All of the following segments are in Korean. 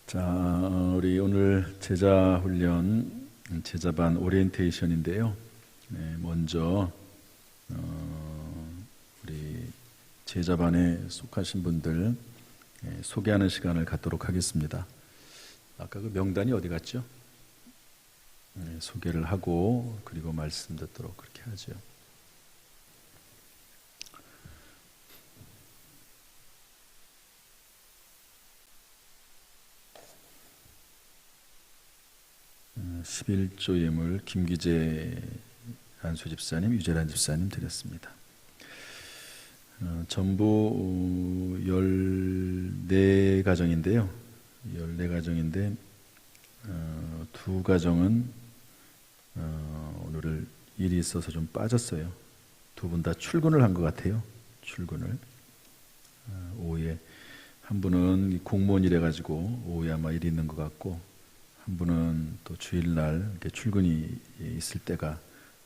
자, 우리 오늘 제자 훈련, 제자반 오리엔테이션인데요. 네, 먼저 우리 제자반에 속하신 분들 소개하는 시간을 갖도록 하겠습니다. 아까 그 명단이 어디 갔죠? 소개를 하고 그리고 말씀 듣도록 그렇게 하죠. 음, 11조 예물 김기재 안수 집사님, 유재란 집사님 드렸습니다. 전부 14가정인데요. 14가정인데 두 가정은 오늘 일이 있어서 좀 빠졌어요. 두 분 다 출근을 한 것 같아요. 출근을 오후에 한 분은 공무원 일해 가지고 오후에 아마 일이 있는 것 같고, 한 분은 또 주일날 이렇게 출근이 있을 때가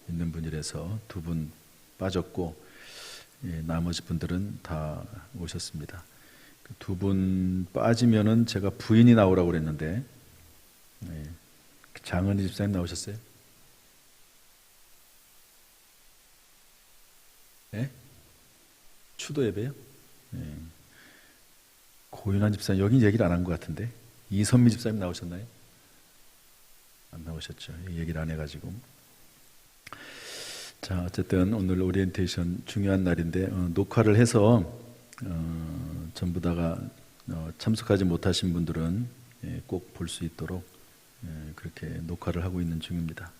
있는 분이라서 두 분 빠졌고, 나머지 분들은 다 오셨습니다. 두 분 빠지면은 제가 부인이 나오라고 그랬는데, 장은희 집사님 나오셨어요? 네? 추도 예배요? 네. 고윤환 집사님 여기 얘기를 안 한 것 같은데, 이선미 집사님 나오셨나요? 안 나오셨죠. 얘기를 안 해가지고. 자, 어쨌든 오늘 오리엔테이션 중요한 날인데 녹화를 해서 전부 다가 참석하지 못하신 분들은 꼭 볼 수 있도록 그렇게 녹화를 하고 있는 중입니다.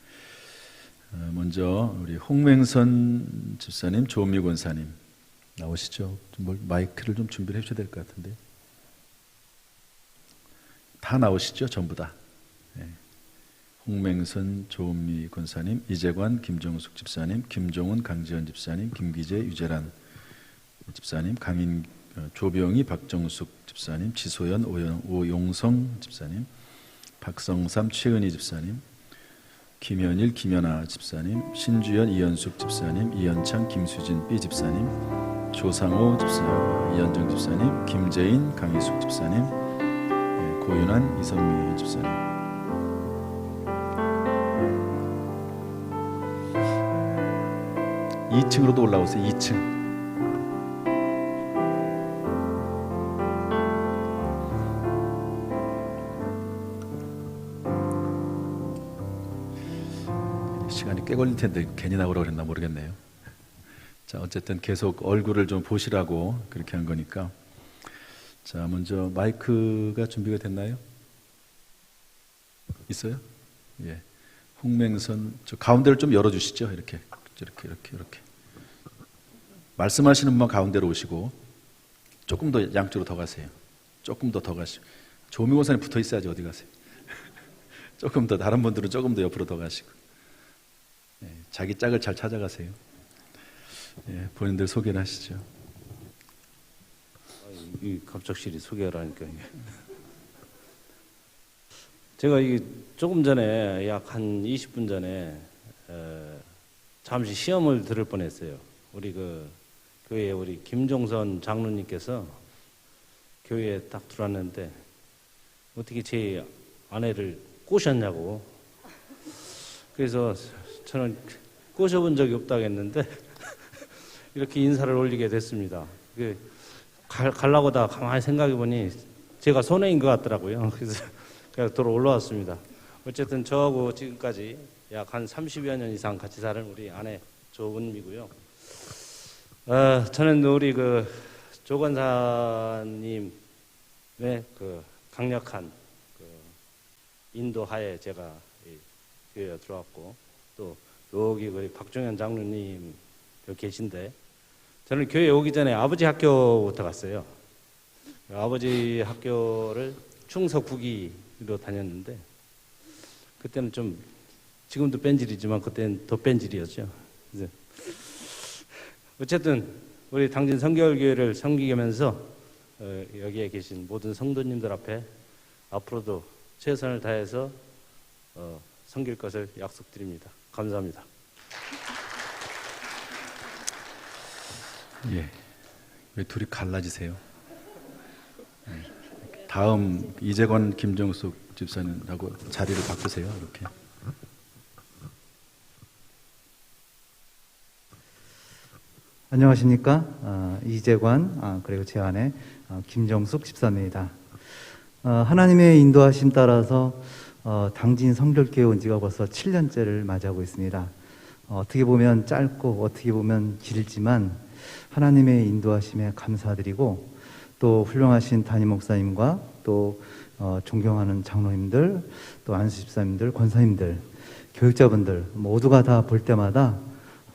먼저 우리 홍맹선 집사님, 조은미 권사님 나오시죠? 마이크를 좀 준비를 해주셔야 될 것 같은데. 다 나오시죠? 전부 다. 홍맹선, 조은미 권사님, 이재관, 김정숙 집사님, 김종훈, 강지현 집사님, 김기재, 유재란 집사님, 강인, 조병희, 박정숙 집사님, 지소연, 오용성 집사님, 박성삼, 최은희 집사님, 김현일, 김연아 집사님, 신주연, 이현숙 집사님, 이현창, 김수진 B 집사님, 조상호 집사님, 이현정 집사님, 김재인, 강희숙 집사님, 고윤환, 이선미 집사님. 2층으로도 올라오세요. 2층. 시간이 꽤 걸릴 텐데 괜히 나오라고 그랬나 모르겠네요. 자, 어쨌든 계속 얼굴을 좀 보시라고 그렇게 한 거니까. 자, 먼저 마이크가 준비가 됐나요? 있어요? 예. 홍맹선, 저 가운데를 좀 열어주시죠. 이렇게. 이렇게. 말씀하시는 분만 가운데로 오시고, 조금 더 양쪽으로 더 가세요. 조금 더 가시고. 조미 권사님 붙어 있어야지 어디 가세요. 조금 더, 다른 분들은 조금 더 옆으로 더 가시고. 자기 짝을 잘 찾아가세요. 본인들 소개를 하시죠. 이 갑작스레 소개를 하니까. 제가 이게 조금 전에, 약 한 20분 전에 잠시 시험을 들을 뻔했어요. 우리 교회에 우리 김종선 장로님께서 교회에 딱 들어왔는데 어떻게 제 아내를 꼬셨냐고. 그래서 저는 꼬셔본 적이 없다고 했는데 이렇게 인사를 올리게 됐습니다. 가려고 다 가만히 생각해 보니 제가 손해인 것 같더라고요. 그래서 그냥 돌아 올라왔습니다. 어쨌든 저하고 지금까지 약 한 30여 년 이상 같이 사는 우리 아내 조은미고요. 저는 우리 조 권사님의 강력한 인도하에 제가 교회에 들어왔고, 또 여기 우리 박종현 장로님 여기 계신데, 저는 교회 오기 전에 아버지 학교부터 갔어요. 아버지 학교를 충서 9기로 다녔는데, 그때는 좀, 지금도 뺀질이지만 그때는 더 뺀질이었죠. 어쨌든 우리 당진 성결교회를 섬기면서 여기에 계신 모든 성도님들 앞에 앞으로도 최선을 다해서 섬길 것을 약속드립니다. 감사합니다. 왜 둘이 갈라지세요? 다음 이재관 김정숙 집사님하고 자리를 바꾸세요. 이렇게. 안녕하십니까? 이재관 그리고 제 아내 김정숙 집사입니다. 하나님의 인도하심 따라서 당진 성결교회 온 지가 벌써 7년째를 맞이하고 있습니다. 어떻게 보면 짧고 어떻게 보면 길지만 하나님의 인도하심에 감사드리고 또 훌륭하신 담임 목사님과 또 존경하는 장로님들, 또 안수 집사님들, 권사님들, 교육자분들 모두가 다 볼 때마다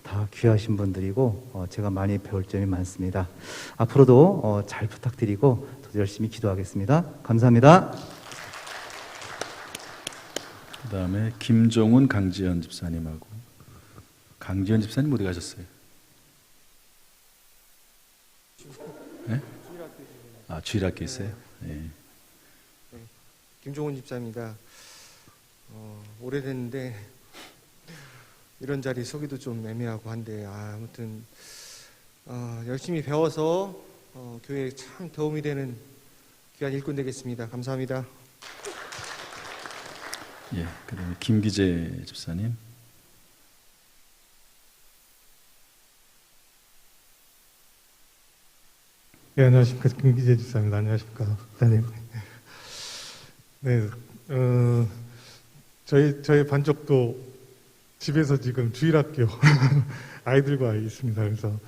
다 귀하신 분들이고 제가 많이 배울 점이 많습니다. 앞으로도 잘 부탁드리고 더 열심히 기도하겠습니다. 감사합니다. 그 다음에 김종훈 강지연 집사님하고. 강지연 집사님 어디 가셨어요? 네? 주일학교 있어요? 네. 김종훈 집사입니다. 오래됐는데 이런 자리 서기도 좀 애매하고 한데 아무튼 열심히 배워서 교회에 참 도움이 되는 귀한 일꾼 되겠습니다. 감사합니다. 예, 그다음에 김기재 집사님. 네, 안녕하십니까. 김기재 집사입니다. 안녕하십니까. 목사님. 네, 저희 반쪽도 집에서 지금 주일학교 아이들과 있습니다. 그래서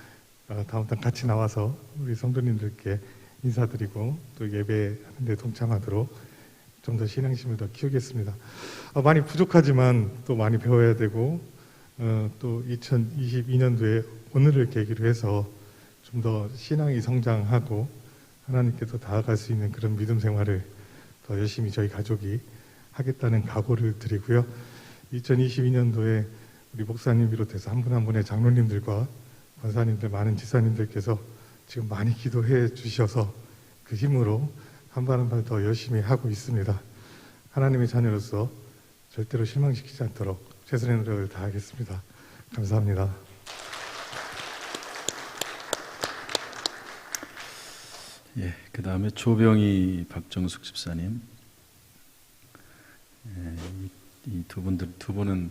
다음 달 같이 나와서 우리 성도님들께 인사드리고 또 예배하는 데 동참하도록 좀 더 신앙심을 더 키우겠습니다. 많이 부족하지만 또 많이 배워야 되고 또 2022년도에 오늘을 계기로 해서 좀 더 신앙이 성장하고 하나님께 더 다가갈 수 있는 그런 믿음 생활을 더 열심히 저희 가족이 하겠다는 각오를 드리고요. 2022년도에 우리 목사님 비롯해서 한 분 한 분의 장로님들과 권사님들, 많은 지사님들께서 지금 많이 기도해 주셔서 그 힘으로 한 발 한 발 더 열심히 하고 있습니다. 하나님의 자녀로서 절대로 실망시키지 않도록 최선의 노력을 다하겠습니다. 감사합니다. 예, 그 다음에 조병희 박정숙 집사님. 예, 이 두 분은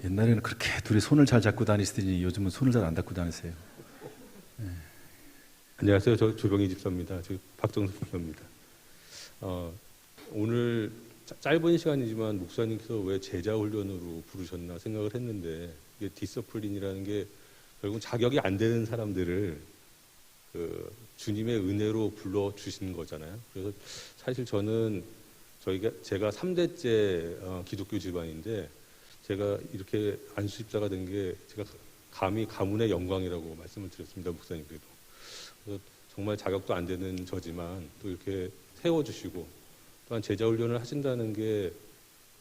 옛날에는 그렇게 둘이 손을 잘 잡고 다니시더니 요즘은 손을 잘 안 잡고 다니세요. 예. 안녕하세요. 저 조병희 집사입니다. 저 박정숙 집사입니다. 오늘 짧은 시간이지만 목사님께서 왜 제자 훈련으로 부르셨나 생각을 했는데 이게 디서플린이라는 게 결국 자격이 안 되는 사람들을 주님의 은혜로 불러 주시는 거잖아요. 그래서 사실 저는 제가 3대째 기독교 집안인데 제가 이렇게 안수 집사가 된 게 제가 감히 가문의 영광이라고 말씀을 드렸습니다. 목사님께도. 그래서 정말 자격도 안 되는 저지만 또 이렇게 세워주시고 또한 제자 훈련을 하신다는 게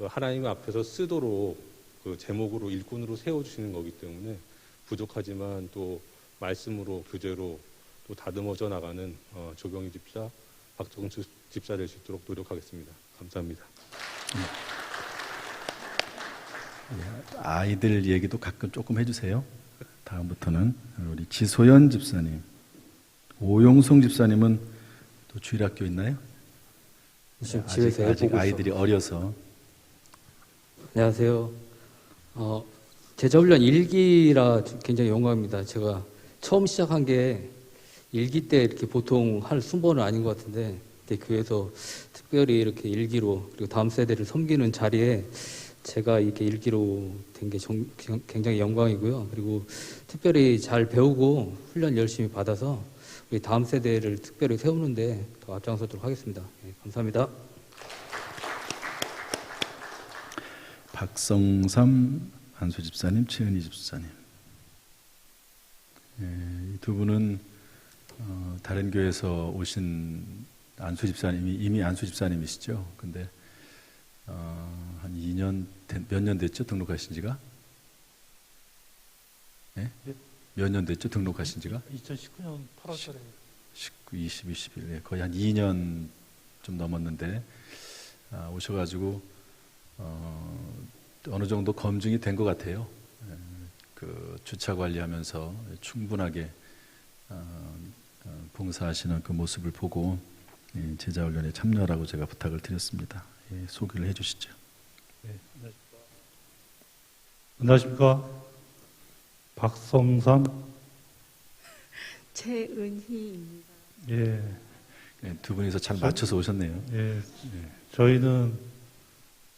하나님 앞에서 쓰도록 그 제목으로 일꾼으로 세워주시는 거기 때문에 부족하지만 또 말씀으로 교제로 또 다듬어져 나가는 조병희 집사, 박정수 집사 될 수 있도록 노력하겠습니다. 감사합니다. 아이들 얘기도 가끔 조금 해주세요. 다음부터는 우리 지소연 집사님. 오용성 집사님은 또 주일학교 있나요? 지금 집에서 아직 아이들이 어려서. 안녕하세요. 제자훈련 1기라 굉장히 영광입니다. 제가 처음 시작한 게 1기 때 이렇게 보통 할 순번은 아닌 것 같은데 교회에서 특별히 이렇게 1기로 그리고 다음 세대를 섬기는 자리에 제가 이렇게 1기로 된 게 굉장히 영광이고요. 그리고 특별히 잘 배우고 훈련 열심히 받아서 우리 다음 세대를 특별히 세우는데 더 앞장서도록 하겠습니다. 네, 감사합니다. 박성삼 안수 집사님, 최은희 집사님. 이 두 분은 다른 교회에서 오신 안수 집사님이 이미 안수 집사님이시죠. 근데 한 2년 몇 년 됐죠? 등록하신 지가? 네? 몇 년 됐죠? 등록하신 지가? 2019년 8월달에 19, 20, 21, 거의 한 2년 좀 넘었는데 오셔가지고 어느 정도 검증이 된 것 같아요. 그 주차 관리하면서 충분하게 봉사하시는 그 모습을 보고 예, 제자훈련에 참여하라고 제가 부탁을 드렸습니다. 예, 소개를 해주시죠. 네, 안녕하십니까. 박성삼. 최은희입니다. 예, 예, 두 분이서 잘 맞춰서 오셨네요. 예, 저희는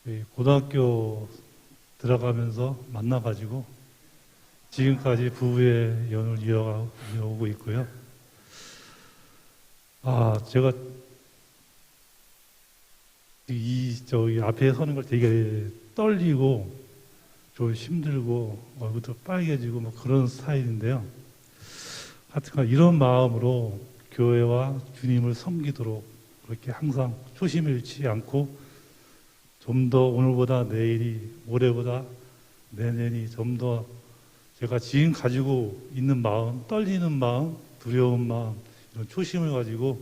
이 고등학교 들어가면서 만나가지고 지금까지 부부의 연을 이어오고 있고요. 제가 저기 앞에 서는 걸 되게 떨리고 좀 힘들고 얼굴도 빨개지고 뭐 그런 스타일인데요. 하여튼 이런 마음으로 교회와 주님을 섬기도록 그렇게 항상 초심을 잃지 않고 좀 더 오늘보다 내일이, 올해보다 내년이 좀 더 제가 지금 가지고 있는 마음, 떨리는 마음, 두려운 마음, 이런 초심을 가지고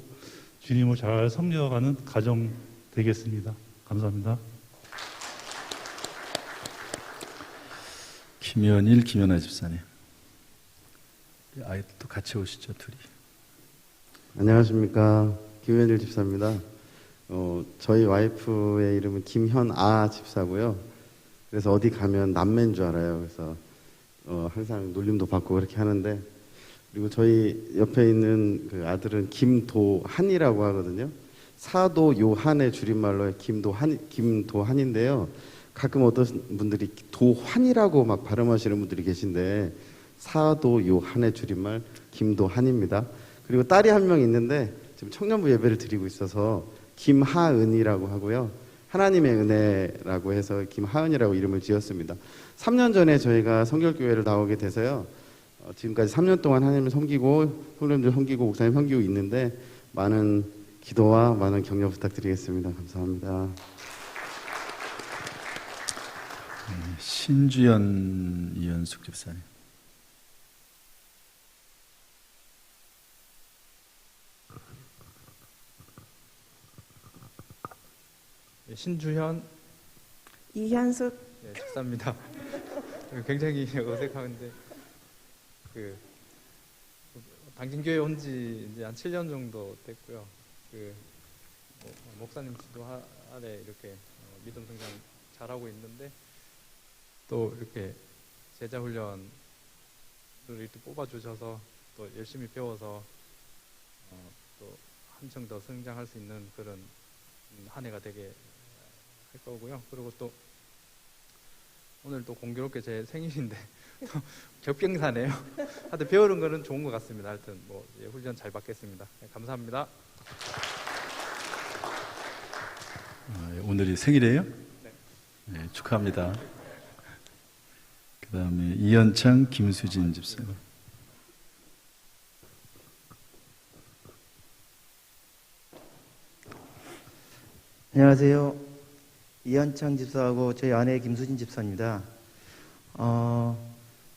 주님을 잘 섬겨가는 가정 되겠습니다. 감사합니다. 김현일, 김연아 집사님. 아이도 같이 오시죠, 둘이. 안녕하십니까. 김현일 집사입니다. 저희 와이프의 이름은 김현아 집사고요. 그래서 어디 가면 남매인 줄 알아요. 그래서 항상 놀림도 받고 그렇게 하는데, 그리고 저희 옆에 있는 그 아들은 김도한이라고 하거든요. 사도 요한의 줄임말로 김도한인데요. 가끔 어떤 분들이 도환이라고 막 발음하시는 분들이 계신데, 사도 요한의 줄임말 김도한입니다. 그리고 딸이 한 명 있는데 지금 청년부 예배를 드리고 있어서 김하은이라고 하고요. 하나님의 은혜라고 해서 김하은이라고 이름을 지었습니다. 3년 전에 저희가 성결교회를 나오게 돼서요. 지금까지 3년 동안 하나님을 섬기고 성도님들 섬기고 목사님 섬기고 있는데 많은 기도와 많은 격려 부탁드리겠습니다. 감사합니다. 신주연, 이현숙 집사님. 신주현, 이현숙. 네, 집사입니다. 굉장히 어색한데 당진교회 온 지 이제 한 7년 정도 됐고요. 목사님 지도 아래 이렇게 믿음 성장 잘하고 있는데, 또 이렇게 제자 훈련을 이렇게 뽑아주셔서 또 열심히 배워서 또 한층 더 성장할 수 있는 그런 한 해가 되게 할 거고요. 그리고 또 오늘 또 공교롭게 제 생일인데 격병사네요. 하여튼 배우는 거는 좋은 것 같습니다. 하여튼 훈련 잘 받겠습니다. 네, 감사합니다. 오늘이 생일이에요? 네. 네, 축하합니다. 그 다음에 이현창, 김수진 집사님. 안녕하세요. 이현창 집사하고 저희 아내 김수진 집사입니다.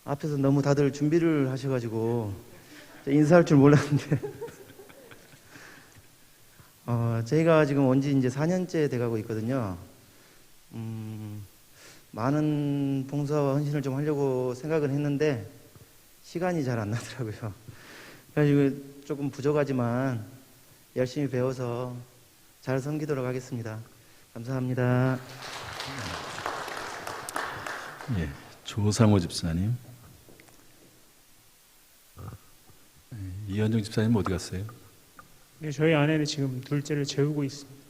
앞에서 너무 다들 준비를 하셔가지고 인사할 줄 몰랐는데 저희가 지금 온 지 이제 4년째 돼가고 있거든요. 많은 봉사와 헌신을 좀 하려고 생각은 했는데 시간이 잘 안 나더라고요. 그래가지고 조금 부족하지만 열심히 배워서 잘 섬기도록 하겠습니다. 감사합니다. 예, 조상호 집사님. 이현정 집사님 어디 갔어요? 네, 저희 아내는 지금 둘째를 재우고 있습니다.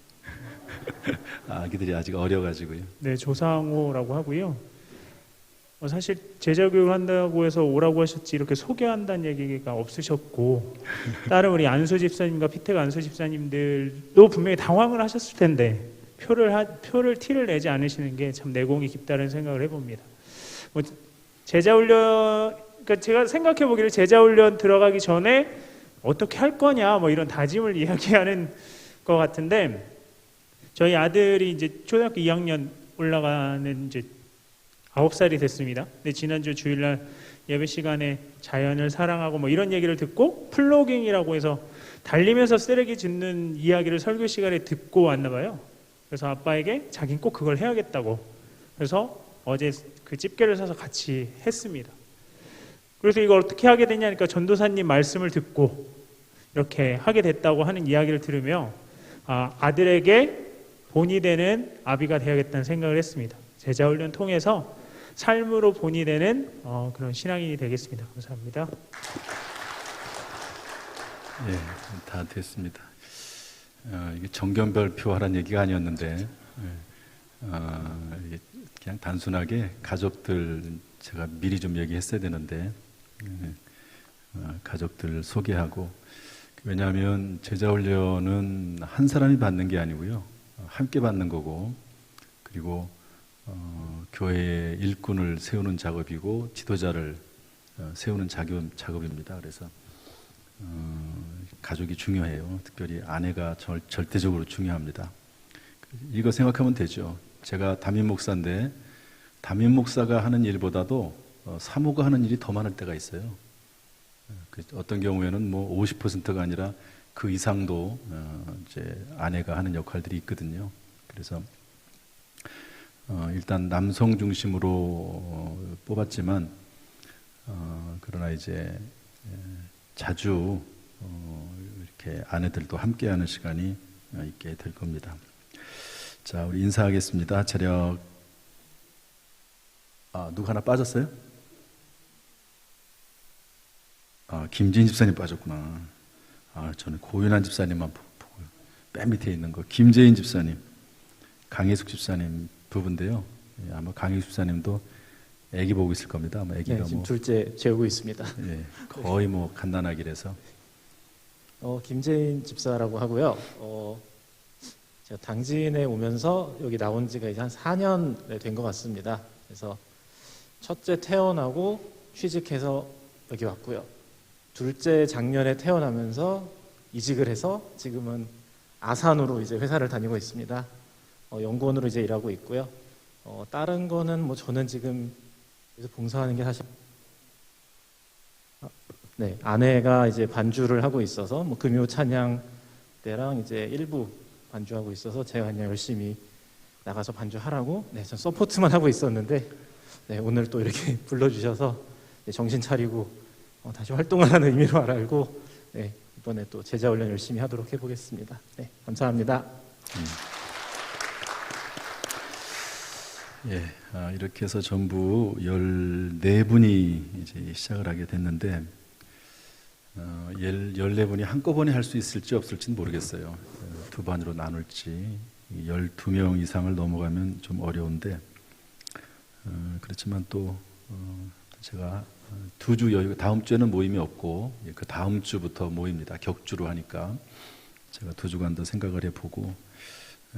아기들이 아직 어려가지고요. 네, 조상호라고 하고요. 사실 제자 교육을 한다고 해서 오라고 하셨지 이렇게 소개한다는 얘기가 없으셨고, 다른 우리 안수 집사님과 피택 안수 집사님들도 분명히 당황을 하셨을 텐데 표를 티를 내지 않으시는 게 참 내공이 깊다는 생각을 해봅니다. 제자훈련, 그러니까 제가 생각해 보기를 제자훈련 들어가기 전에 어떻게 할 거냐 이런 다짐을 이야기하는 것 같은데, 저희 아들이 이제 초등학교 2학년 올라가는 이제 9살이 됐습니다. 근데 지난주 주일날 예배 시간에 자연을 사랑하고 이런 얘기를 듣고 플로깅이라고 해서 달리면서 쓰레기 줍는 이야기를 설교 시간에 듣고 왔나 봐요. 그래서 아빠에게 자기는 꼭 그걸 해야겠다고, 그래서 어제 그 집게를 사서 같이 했습니다. 그래서 이걸 어떻게 하게 되냐니까 전도사님 말씀을 듣고 이렇게 하게 됐다고 하는 이야기를 들으며 아들에게 본이 되는 아비가 되어야겠다는 생각을 했습니다. 제자훈련 통해서 삶으로 본이 되는 그런 신앙인이 되겠습니다. 감사합니다. 예, 다 됐습니다. 이게 정견별표 하라는 얘기가 아니었는데 이게 그냥 단순하게 가족들 제가 미리 좀 얘기했어야 되는데 가족들 소개하고, 왜냐하면 제자훈련은 한 사람이 받는 게 아니고요, 함께 받는 거고, 그리고 교회의 일꾼을 세우는 작업이고 지도자를 세우는 작업입니다. 그래서 가족이 중요해요. 특별히 아내가 절대적으로 중요합니다. 이거 생각하면 되죠. 제가 담임 목사인데 담임 목사가 하는 일보다도 사모가 하는 일이 더 많을 때가 있어요. 어떤 경우에는 뭐 50%가 아니라 그 이상도 이제 아내가 하는 역할들이 있거든요. 그래서 일단 남성 중심으로 뽑았지만 그러나 이제 자주 이렇게 아내들도 함께하는 시간이 있게 될 겁니다. 자, 우리 인사하겠습니다. 차렷. 누구 하나 빠졌어요? 김진 집사님 빠졌구나. 저는 고윤한 집사님만 보고, 맨 밑에 있는 거 김재인 집사님, 강혜숙 집사님 부부인데요. 아마 강혜숙 집사님도 아기 보고 있을 겁니다. 아마 아기가 네, 지금 둘째 재우고 있습니다. 예, 거의 뭐 갓난아기라서. 김재인 집사라고 하고요. 제가 당진에 오면서 여기 나온 지가 이제 한 4년 된 것 같습니다. 그래서 첫째 태어나고 취직해서 여기 왔고요. 둘째 작년에 태어나면서 이직을 해서 지금은 아산으로 이제 회사를 다니고 있습니다. 연구원으로 이제 일하고 있고요. 다른 거는 뭐 저는 지금 그래서 봉사하는 게 사실 네, 아내가 이제 반주를 하고 있어서 뭐 금요 찬양 때랑 이제 일부 반주하고 있어서 제가 그냥 열심히 나가서 반주하라고 전 서포트만 하고 있었는데 오늘 또 이렇게 불러주셔서 정신 차리고 다시 활동을 하는 의미로 알고 이번에 또 제자훈련 열심히 하도록 해보겠습니다. 감사합니다. 예, 이렇게 해서 전부 14분이 이제 시작을 하게 됐는데 14분이 한꺼번에 할 수 있을지 없을지는 모르겠어요. 두 반으로 나눌지 12명 이상을 넘어가면 좀 어려운데 그렇지만 또 제가 2주 여유, 다음 주에는 모임이 없고 그 다음 주부터 모입니다. 격주로 하니까 제가 2주간 더 생각을 해보고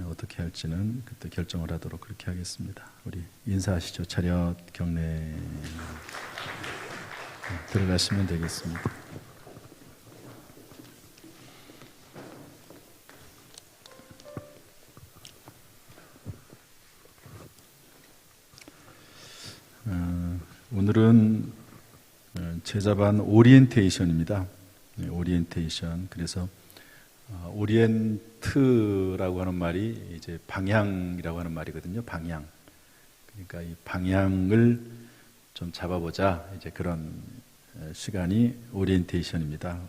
어떻게 할지는 그때 결정을 하도록 그렇게 하겠습니다. 우리 인사하시죠. 차렷 경례. 들어가시면 되겠습니다. 오늘은 제자반 오리엔테이션입니다. 오리엔테이션. 그래서 오리엔트라고 하는 말이 이제 방향이라고 하는 말이거든요. 방향. 그러니까 이 방향을 좀 잡아보자. 이제 그런 시간이 오리엔테이션입니다.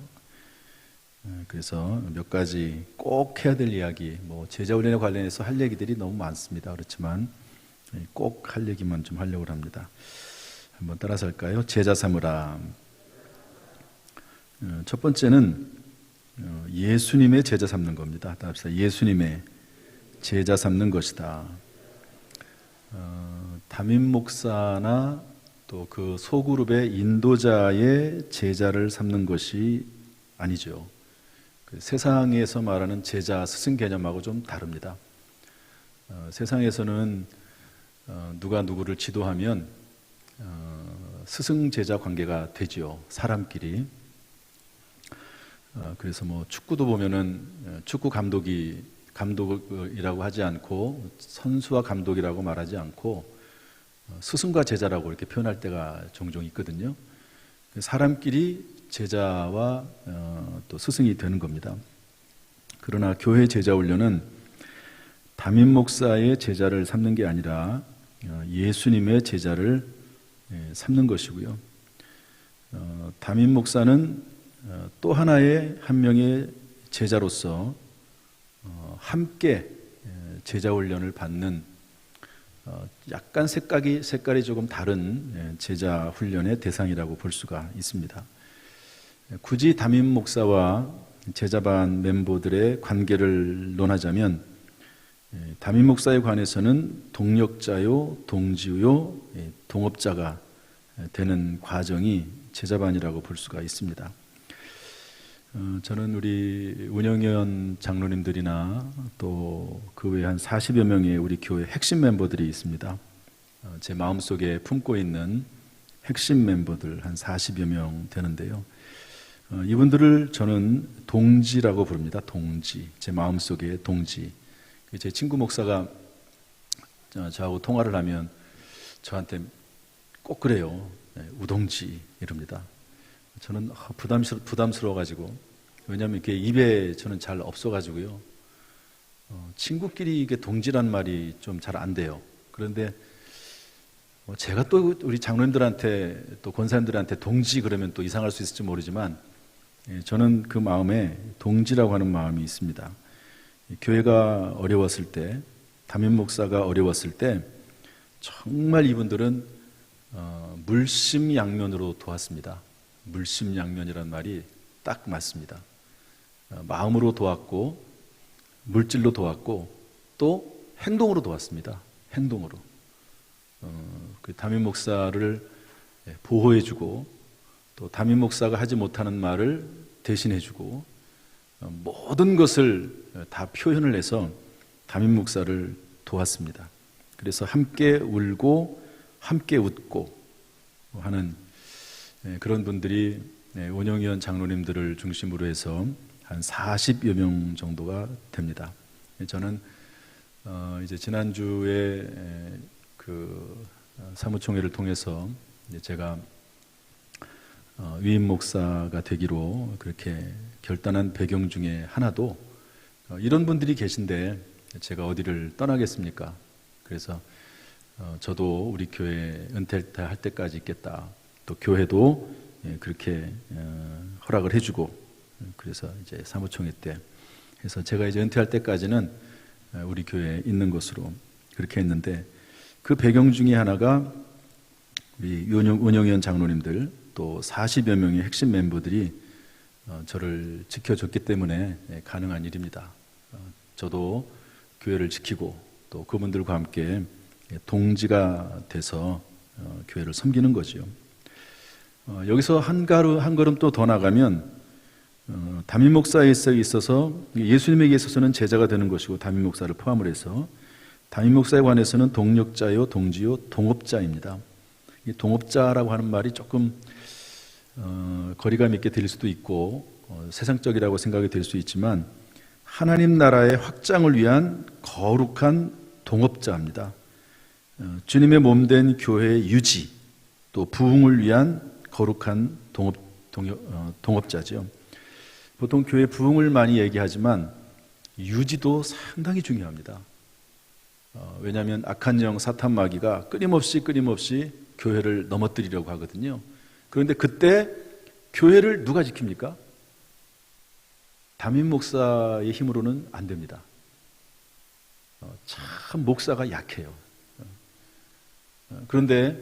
그래서 몇 가지 꼭 해야 될 이야기, 뭐 제자훈련에 관련해서 할 얘기들이 너무 많습니다. 그렇지만 꼭 할 얘기만 좀 하려고 합니다. 한번 따라서 할까요? 제자 삼으라. 첫 번째는 예수님의 제자 삼는 겁니다. 따라서 예수님의 제자 삼는 것이다. 담임 목사나 또 그 소그룹의 인도자의 제자를 삼는 것이 아니죠. 그 세상에서 말하는 제자 스승 개념하고 좀 다릅니다. 세상에서는 누가 누구를 지도하면 스승 제자 관계가 되지요. 사람끼리. 그래서 뭐 축구도 보면은 축구 감독이라고 하지 않고 선수와 감독이라고 말하지 않고 스승과 제자라고 이렇게 표현할 때가 종종 있거든요. 사람끼리 제자와 또 스승이 되는 겁니다. 그러나 교회 제자훈련은 담임 목사의 제자를 삼는 게 아니라 예수님의 제자를 삼는 것이고요. 담임 목사는 또 하나의 한 명의 제자로서 함께 제자 훈련을 받는 약간 색깔이 조금 다른 제자 훈련의 대상이라고 볼 수가 있습니다. 굳이 담임 목사와 제자반 멤버들의 관계를 논하자면 담임 목사에 관해서는 동력자요, 동지요, 동업자가 되는 과정이 제자반이라고 볼 수가 있습니다. 저는 우리 운영위원 장로님들이나 또 그 외에 한 40여 명의 우리 교회 핵심 멤버들이 있습니다. 제 마음속에 품고 있는 핵심 멤버들 한 40여 명 되는데요. 이분들을 저는 동지라고 부릅니다. 동지. 제 마음속에 동지. 제 친구 목사가 저하고 통화를 하면 저한테 꼭 그래요. 우동지 이럽니다. 저는 부담스러워가지고, 왜냐하면 이게 입에 저는 잘 없어가지고요. 친구끼리 이게 동지란 말이 좀 잘 안 돼요. 그런데 제가 또 우리 장로님들한테 또 권사님들한테 동지 그러면 또 이상할 수 있을지 모르지만, 저는 그 마음에 동지라고 하는 마음이 있습니다. 교회가 어려웠을 때, 담임 목사가 어려웠을 때 정말 이분들은 물심양면으로 도왔습니다. 물심양면이라는 말이 딱 맞습니다. 마음으로 도왔고, 물질로 도왔고, 또 행동으로 도왔습니다. 행동으로. 그 담임 목사를 보호해주고, 또 담임 목사가 하지 못하는 말을 대신해주고, 모든 것을 다 표현을 해서 담임 목사를 도왔습니다. 그래서 함께 울고 함께 웃고 하는 그런 분들이 운영위원 장로님들을 중심으로 해서 한 40여 명 정도가 됩니다. 저는 이제 지난주에 그 사무총회를 통해서 제가 위임 목사가 되기로 그렇게 결단한 배경 중에 하나도 이런 분들이 계신데 제가 어디를 떠나겠습니까? 그래서 저도 우리 교회 은퇴할 때까지 있겠다. 또 교회도 그렇게 허락을 해주고, 그래서 이제 사무총회 때 해서 제가 이제 은퇴할 때까지는 우리 교회에 있는 것으로 그렇게 했는데, 그 배경 중에 하나가 우리 운영위원 장로님들 또 40여 명의 핵심 멤버들이 저를 지켜줬기 때문에 가능한 일입니다. 저도 교회를 지키고 또 그분들과 함께 동지가 돼서 교회를 섬기는 거죠. 여기서 한 걸음 또 더 나가면 담임 목사에 있어서 예수님에게 있어서는 제자가 되는 것이고, 담임 목사를 포함을 해서 담임 목사에 관해서는 동력자요, 동지요, 동업자입니다. 이 동업자라고 하는 말이 조금 거리감 있게 들릴 수도 있고 세상적이라고 생각이 될 수 있지만, 하나님 나라의 확장을 위한 거룩한 동업자입니다. 주님의 몸된 교회의 유지, 또 부흥을 위한 거룩한 동업자죠. 보통 교회 부흥을 많이 얘기하지만 유지도 상당히 중요합니다. 왜냐하면 악한 영 사탄 마귀가 끊임없이 교회를 넘어뜨리려고 하거든요. 그런데 그때 교회를 누가 지킵니까? 담임 목사의 힘으로는 안 됩니다. 참 목사가 약해요. 그런데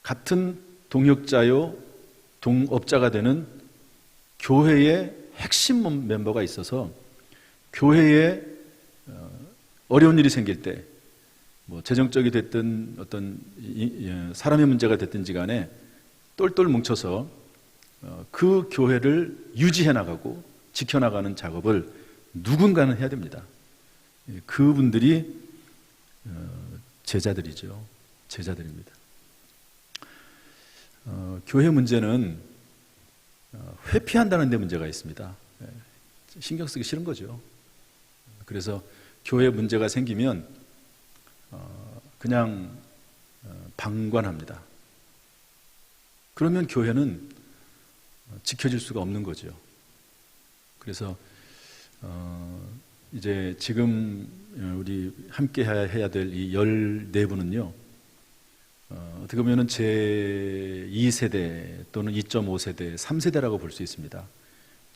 같은 동역자요, 동업자가 되는 교회의 핵심 멤버가 있어서 교회에 어려운 일이 생길 때, 뭐 재정적이 됐든 어떤 사람의 문제가 됐든지 간에 똘똘 뭉쳐서 그 교회를 유지해 나가고 지켜나가는 작업을 누군가는 해야 됩니다. 그분들이 제자들이죠. 제자들입니다. 교회 문제는 회피한다는 데 문제가 있습니다. 신경 쓰기 싫은 거죠. 그래서 교회 문제가 생기면 그냥 방관합니다. 그러면 교회는 지켜질 수가 없는 거죠. 그래서 이제 지금 우리 함께 해야 될 이 14분은요, 어떻게 보면 제 2세대 또는 2.5세대, 3세대라고 볼 수 있습니다.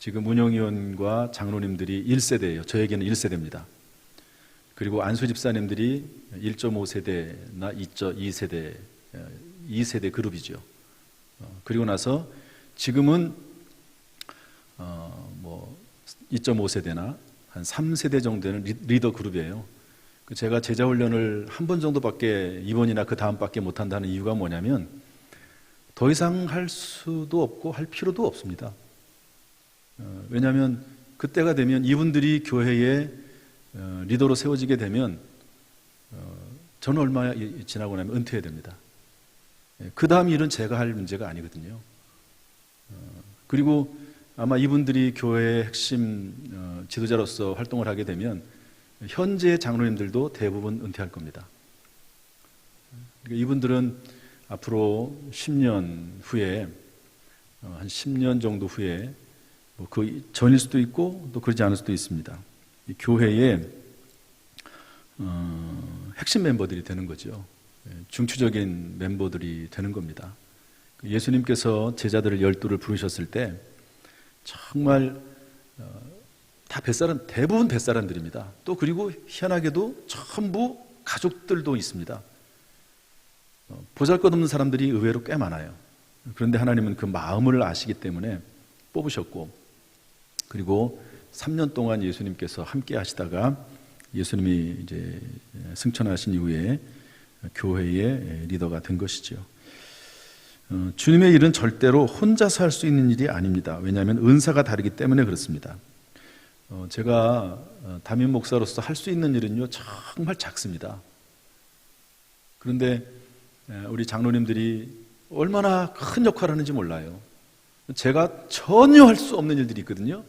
지금 운영위원과 장로님들이 1세대예요. 저에게는 1세대입니다. 그리고 안수 집사님들이 1.5세대나 2.2세대, 2세대 그룹이죠. 그리고 나서 지금은 뭐 2.5세대나 한 3세대 정도 되는 리더 그룹이에요. 제가 제자 훈련을 한 번 정도밖에, 이번이나 그 다음밖에 못한다는 이유가 뭐냐면 더 이상 할 수도 없고 할 필요도 없습니다. 왜냐하면 그때가 되면 이분들이 교회에 리더로 세워지게 되면 저는 얼마 지나고 나면 은퇴해야 됩니다. 그 다음 일은 제가 할 문제가 아니거든요. 그리고 아마 이분들이 교회의 핵심 지도자로서 활동을 하게 되면 현재 장로님들도 대부분 은퇴할 겁니다. 그러니까 이분들은 앞으로 10년 후에, 한 10년 정도 후에 뭐 그 전일 수도 있고 또 그러지 않을 수도 있습니다. 이 교회의 핵심 멤버들이 되는 거죠. 중추적인 멤버들이 되는 겁니다. 예수님께서 제자들을 12를 부르셨을 때 정말 다 대부분 뱃사람들입니다. 또 그리고 희한하게도 전부 가족들도 있습니다. 보잘것없는 사람들이 의외로 꽤 많아요. 그런데 하나님은 그 마음을 아시기 때문에 뽑으셨고, 그리고 3년 동안 예수님께서 함께 하시다가 예수님이 이제 승천하신 이후에 교회의 리더가 된 것이죠. 주님의 일은 절대로 혼자서 할 수 있는 일이 아닙니다. 왜냐하면 은사가 다르기 때문에 그렇습니다. 제가 담임 목사로서 할 수 있는 일은요, 정말 작습니다. 그런데 우리 장로님들이 얼마나 큰 역할을 하는지 몰라요. 제가 전혀 할 수 없는 일들이 있거든요.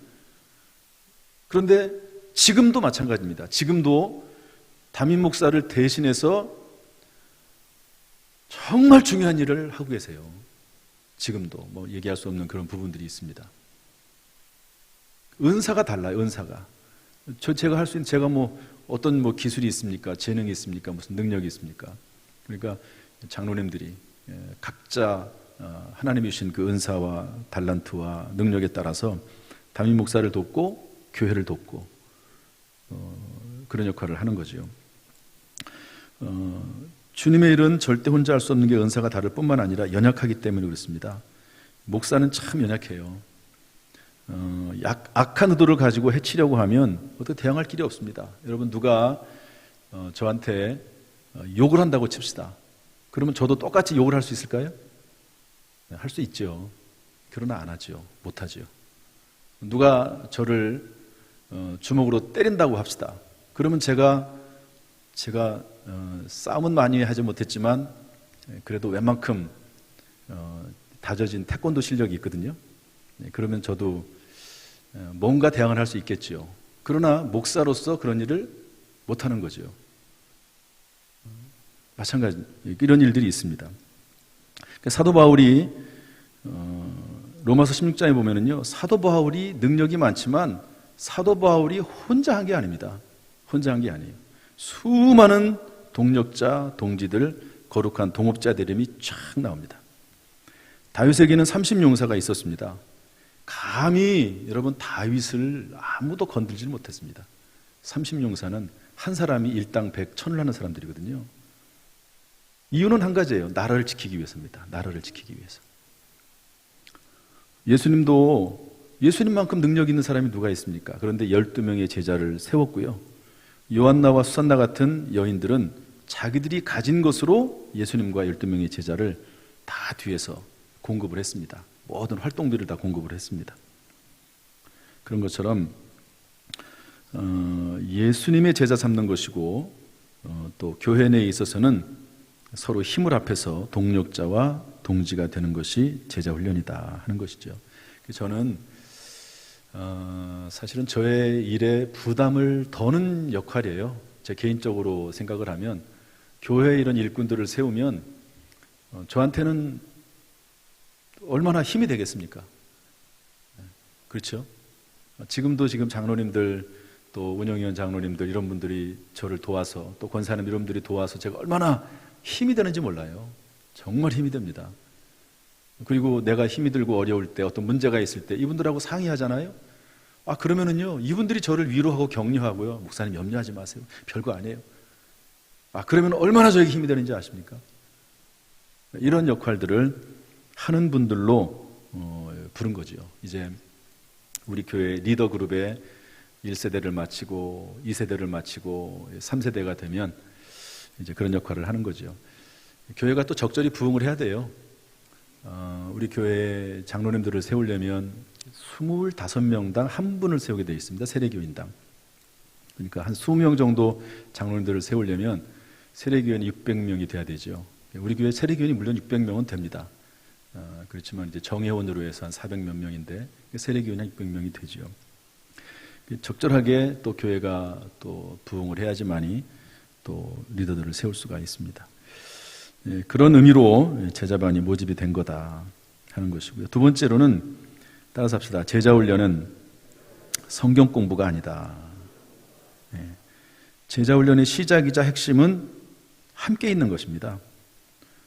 그런데 지금도 마찬가지입니다. 지금도 담임 목사를 대신해서 정말 중요한 일을 하고 계세요. 지금도 뭐 얘기할 수 없는 그런 부분들이 있습니다. 은사가 달라요. 은사가. 제가 할 수 있는, 제가 뭐 어떤 뭐 기술이 있습니까? 재능이 있습니까? 무슨 능력이 있습니까? 그러니까 장로님들이 각자 하나님이 주신 그 은사와 달란트와 능력에 따라서 담임 목사를 돕고 교회를 돕고 그런 역할을 하는 거죠. 주님의 일은 절대 혼자 할 수 없는 게 은사가 다를 뿐만 아니라 연약하기 때문에 그렇습니다. 목사는 참 연약해요. 악한 의도를 가지고 해치려고 하면 어떻게 대항할 길이 없습니다. 여러분, 누가 저한테 욕을 한다고 칩시다. 그러면 저도 똑같이 욕을 할 수 있을까요? 할 수 있죠. 그러나 안 하죠. 못 하죠. 누가 저를 주먹으로 때린다고 합시다. 그러면 제가 싸움은 많이 하지 못했지만 그래도 웬만큼 다져진 태권도 실력이 있거든요. 그러면 저도 뭔가 대항을 할 수 있겠죠. 그러나 목사로서 그런 일을 못하는 거죠. 마찬가지 이런 일들이 있습니다. 사도 바울이 로마서 16장에 보면은요, 사도 바울이 능력이 많지만 사도 바울이 혼자 한 게 아닙니다. 혼자 한 게 아니에요. 수많은 동력자, 동지들, 거룩한 동업자들 이름이 쫙 나옵니다. 다윗에게는 30용사가 있었습니다. 감히 여러분 다윗을 아무도 건들지 못했습니다. 30용사는 한 사람이 일당 100, 1000을 하는 사람들이거든요. 이유는 한 가지예요. 나라를 지키기 위해서입니다. 나라를 지키기 위해서. 예수님도 예수님만큼 능력 있는 사람이 누가 있습니까? 그런데 12명의 제자를 세웠고요. 요한나와 수산나 같은 여인들은 자기들이 가진 것으로 예수님과 12명의 제자를 다 뒤에서 공급을 했습니다. 모든 활동비를 다 공급을 했습니다. 그런 것처럼 예수님의 제자 삼는 것이고 또 교회 내에 있어서는 서로 힘을 합해서 동력자와 동지가 되는 것이 제자 훈련이다 하는 것이죠. 저는 사실은 저의 일에 부담을 더는 역할이에요. 제 개인적으로 생각을 하면 교회에 이런 일꾼들을 세우면 저한테는 얼마나 힘이 되겠습니까? 그렇죠? 지금 장로님들 또 운영위원 장로님들 이런 분들이 저를 도와서 또 권사님 이런 분들이 도와서 제가 얼마나 힘이 되는지 몰라요. 정말 힘이 됩니다. 그리고 내가 힘이 들고 어려울 때 어떤 문제가 있을 때 이분들하고 상의하잖아요. 그러면은요, 이분들이 저를 위로하고 격려하고요. 목사님 염려하지 마세요. 별거 아니에요. 그러면 얼마나 저에게 힘이 되는지 아십니까? 이런 역할들을 하는 분들로 부른 거죠. 이제 우리 교회 리더 그룹의 1세대를 마치고 2세대를 마치고 3세대가 되면 이제 그런 역할을 하는 거죠. 교회가 또 적절히 부흥을 해야 돼요. 우리 교회 장로님들을 세우려면 25명당 한 분을 세우게 되어 있습니다. 세례교인당. 그러니까 한 20명 정도 장로님들을 세우려면 세례교인이 600명이 돼야 되죠. 우리 교회 세례교인이 물론 600명은 됩니다. 그렇지만 이제 정회원으로 해서 한 400몇 명인데 세례교인이 한 600명이 되죠. 적절하게 또 교회가 또 부흥을 해야지만이 또 리더들을 세울 수가 있습니다. 그런 의미로 제자반이 모집이 된 거다 하는 것이고요. 두 번째로는 따라서 합시다. 제자훈련은 성경 공부가 아니다. 제자훈련의 시작이자 핵심은 함께 있는 것입니다.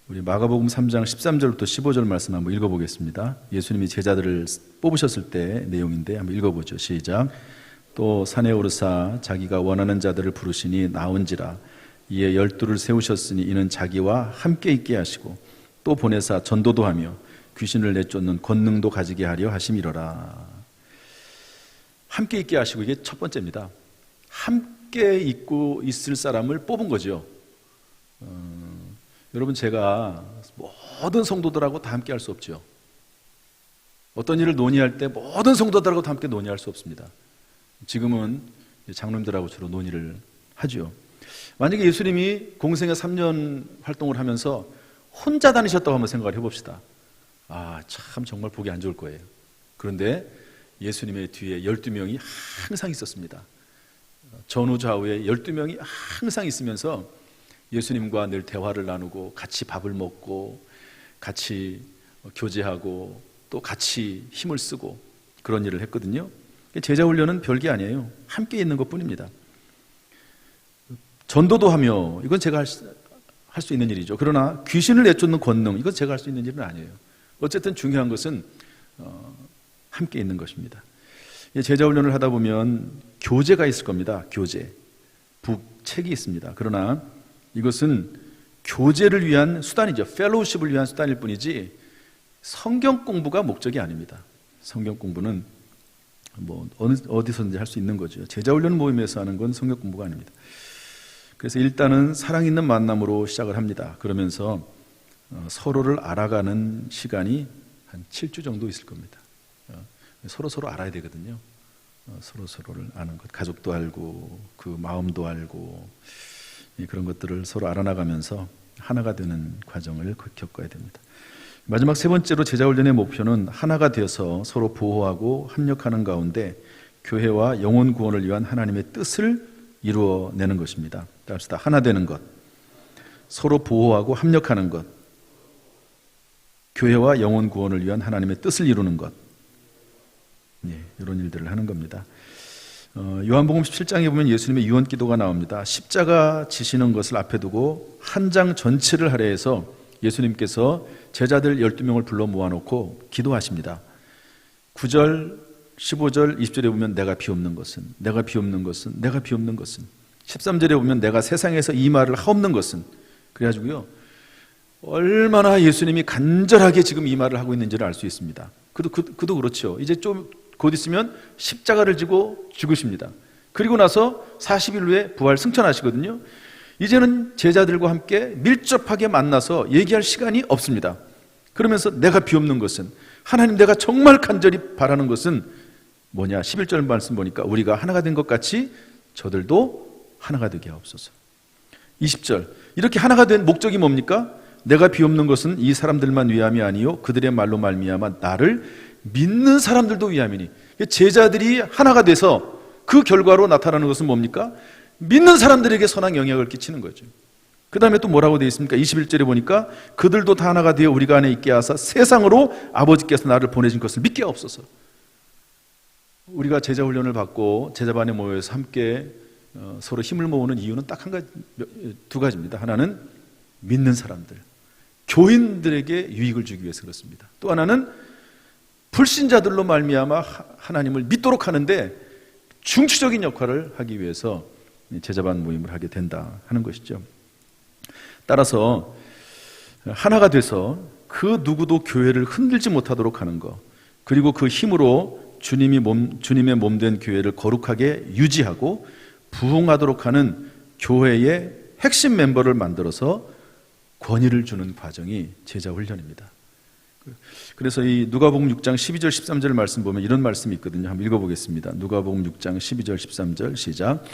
우리 마가복음 3장 13절부터 15절 말씀 한번 읽어보겠습니다. 예수님이 제자들을 뽑으셨을 때 내용인데 한번 읽어보죠. 시작. 또 산에 오르사 자기가 원하는 자들을 부르시니 나온지라. 이에 12를 세우셨으니 이는 자기와 함께 있게 하시고 또 보내사 전도도 하며 귀신을 내쫓는 권능도 가지게 하려 하심이로라. 함께 있게 하시고, 이게 첫 번째입니다. 함께 있고 있을 사람을 뽑은 거죠. 여러분, 제가 모든 성도들하고 다 함께 할 수 없죠. 어떤 일을 논의할 때 모든 성도들하고 다 함께 논의할 수 없습니다. 지금은 장로님들하고 주로 논의를 하죠. 만약에 예수님이 공생애 3년 활동을 하면서 혼자 다니셨다고 한번 생각을 해봅시다. 참 정말 보기 안 좋을 거예요. 그런데 예수님의 뒤에 12명이 항상 있었습니다. 전후 좌우에 12명이 항상 있으면서 예수님과 늘 대화를 나누고 같이 밥을 먹고 같이 교제하고 또 같이 힘을 쓰고 그런 일을 했거든요. 제자훈련은 별게 아니에요. 함께 있는 것뿐입니다. 전도도 하며, 이건 제가 할 수 있는 일이죠. 그러나 귀신을 내쫓는 권능, 이건 제가 할 수 있는 일은 아니에요. 어쨌든 중요한 것은 함께 있는 것입니다. 제자훈련을 하다 보면 교제가 있을 겁니다. 교제, 북책이 있습니다. 그러나 이것은 교제를 위한 수단이죠. 펠로우십을 위한 수단일 뿐이지 성경 공부가 목적이 아닙니다. 성경 공부는 어디서든지 할 수 있는 거죠. 제자훈련 모임에서 하는 건 성경 공부가 아닙니다. 그래서 일단은 사랑 있는 만남으로 시작을 합니다. 그러면서 서로를 알아가는 시간이 한 7주 정도 있을 겁니다. 서로 알아야 되거든요. 서로를 아는 것, 가족도 알고 그 마음도 알고 그런 것들을 서로 알아나가면서 하나가 되는 과정을 겪어야 됩니다. 마지막 세 번째로 제자훈련의 목표는 하나가 되어서 서로 보호하고 협력하는 가운데 교회와 영혼 구원을 위한 하나님의 뜻을 이루어내는 것입니다. 따라합시다. 하나 되는 것, 서로 보호하고 협력하는 것, 교회와 영혼 구원을 위한 하나님의 뜻을 이루는 것, 이런 일들을 하는 겁니다. 요한복음 17장에 보면 예수님의 유언기도가 나옵니다. 십자가 지시는 것을 앞에 두고 한 장 전체를 할애해서 예수님께서 제자들 12명을 불러 모아놓고 기도하십니다. 9절, 15절, 20절에 보면 내가 비옵는 것은, 내가 비옵는 것은, 내가 비옵는 것은, 13절에 보면 내가 세상에서 이 말을 하옵는 것은, 그래가지고요 얼마나 예수님이 간절하게 지금 이 말을 하고 있는지를 알 수 있습니다. 그도 그렇죠. 이제 좀 곧 있으면 십자가를 지고 죽으십니다. 그리고 나서 40일 후에 부활 승천하시거든요. 이제는 제자들과 함께 밀접하게 만나서 얘기할 시간이 없습니다. 그러면서 내가 비옵는 것은, 하나님 내가 정말 간절히 바라는 것은 뭐냐? 11절 말씀 보니까 우리가 하나가 된 것 같이 저들도 하나가 되게 하옵소서. 20절, 이렇게 하나가 된 목적이 뭡니까? 내가 비옵는 것은 이 사람들만 위함이 아니요 그들의 말로 말미암아 나를 믿는 사람들도 위함이니. 제자들이 하나가 돼서 그 결과로 나타나는 것은 뭡니까? 믿는 사람들에게 선한 영향을 끼치는 거죠. 그 다음에 또 뭐라고 되어 있습니까? 21절에 보니까 그들도 다 하나가 되어 우리가 안에 있게 하사 세상으로 아버지께서 나를 보내신 것을 믿게 하옵소서. 우리가 제자훈련을 받고 제자반에 모여서 함께 서로 힘을 모으는 이유는 딱 두 가지입니다. 하나는 믿는 사람들, 교인들에게 유익을 주기 위해서 그렇습니다. 또 하나는 불신자들로 말미암아 하나님을 믿도록 하는데 중추적인 역할을 하기 위해서 제자반 모임을 하게 된다 하는 것이죠. 따라서 하나가 돼서 그 누구도 교회를 흔들지 못하도록 하는 것, 그리고 그 힘으로 주님의 몸된 교회를 거룩하게 유지하고 부흥하도록 하는 교회의 핵심 멤버를 만들어서 권위를 주는 과정이 제자 훈련입니다. 그래서 이 누가복음 6장 12절 13절 말씀 보면 이런 말씀이 있거든요. 한번 읽어보겠습니다. 누가복음 6장 12절 13절 시작.